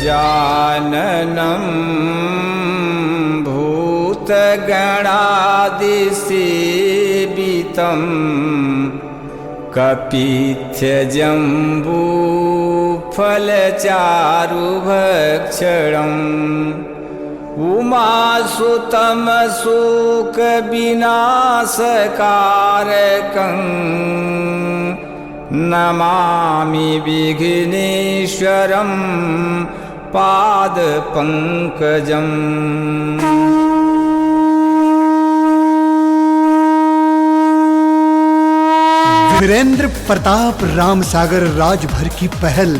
गजाननं भूतगणादिसेवितं कपित्थजम्बूफलचारुभक्षणम् उमासुतं शोकविनाशकारकं नमामि विघ्नेश्वरं पादपङ्कजम्। वीरेंद्र प्रताप रामसागर राजभर की पहल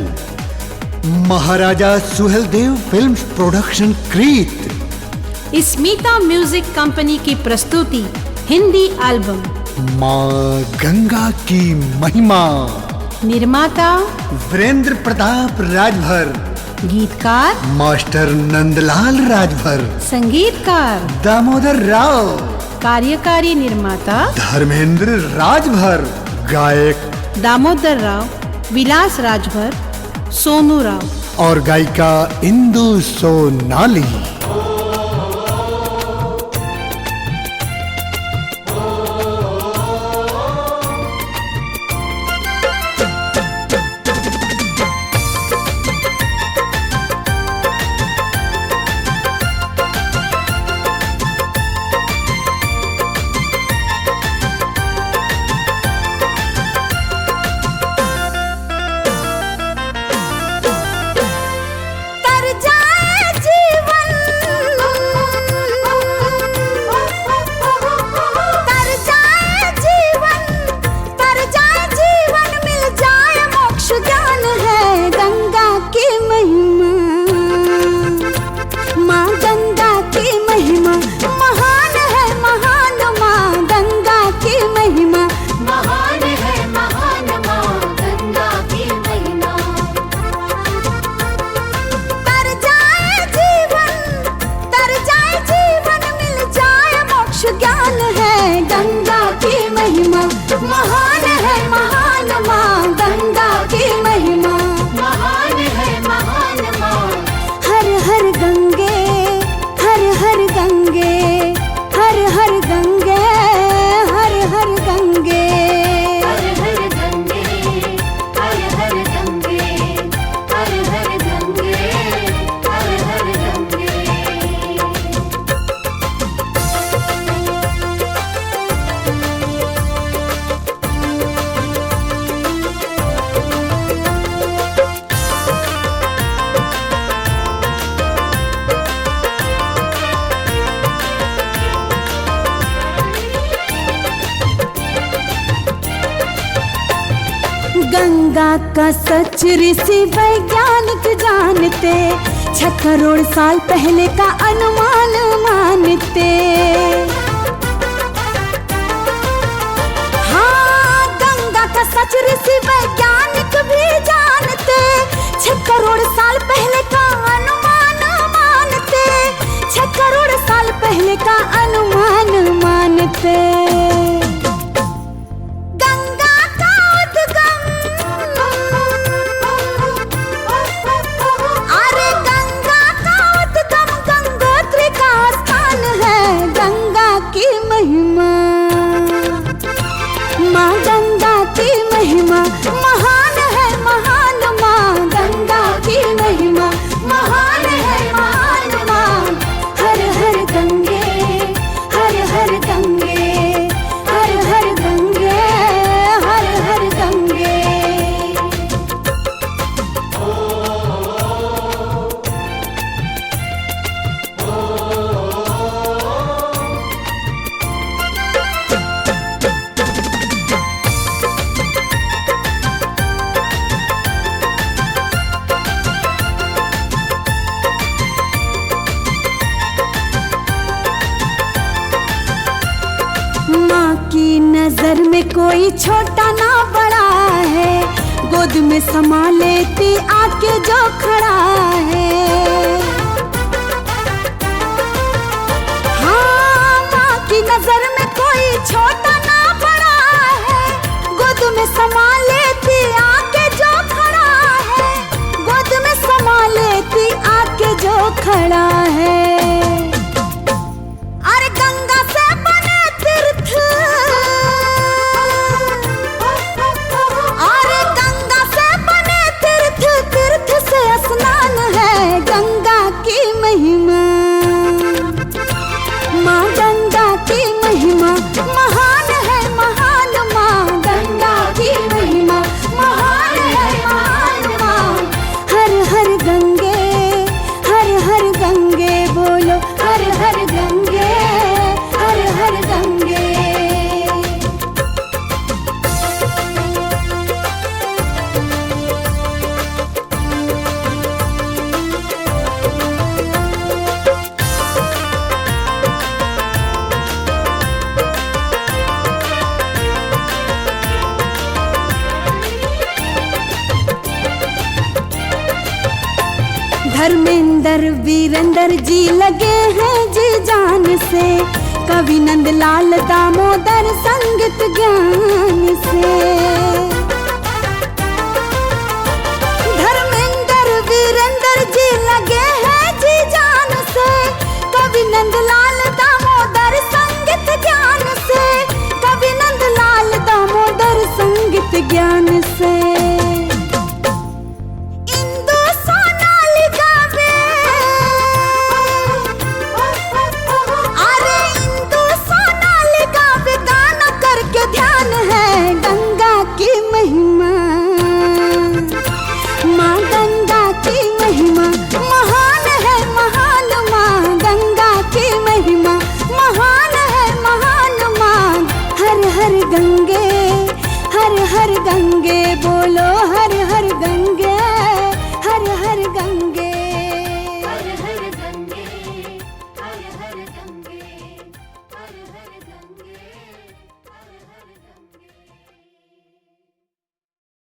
महाराजा सुहेलदेव फिल्म्स प्रोडक्शन कृत स्मिता म्यूजिक कंपनी की प्रस्तुति हिंदी एल्बम माँ गंगा की महिमा। निर्माता वीरेंद्र प्रताप राजभर, गीतकार मास्टर नंदलाल राजभर, संगीतकार दामोदर राव, कार्यकारी निर्माता धर्मेंद्र राजभर, गायक दामोदर राव, विलास राजभर, सोनू राव और गायिका इंदु सोनाली। गंगा का सच ऋषि वैज्ञानिक जानते, 6 करोड़ साल पहले का अनुमान मानते। हाँ, गंगा का सच ऋषि वैज्ञानिक भी जानते, 6 करोड़ साल पहले का अनुमान मानते, 6 करोड़ साल पहले का अनुमान मानते। नजर में कोई छोटा ना बड़ा है, गोद में समा लेती आके जो खड़ा है। हाँ, माँ की नजर में कोई छोटा ना बड़ा है, गोद में समा लेती आके जो खड़ा है, गोद में समा लेती धर्मेंद्र वीरेंद्र जी लगे हैं जी जान से, कवि नंदलाल दामोदर संगीत ज्ञान से। धर्मेंद्र वीरेंद्र जी लगे हैं जी जान से, कवि नंदलाल दामोदर संगीत ज्ञान से, कवि नंदलाल दामोदर संगीत ज्ञान से। गंगे बोलो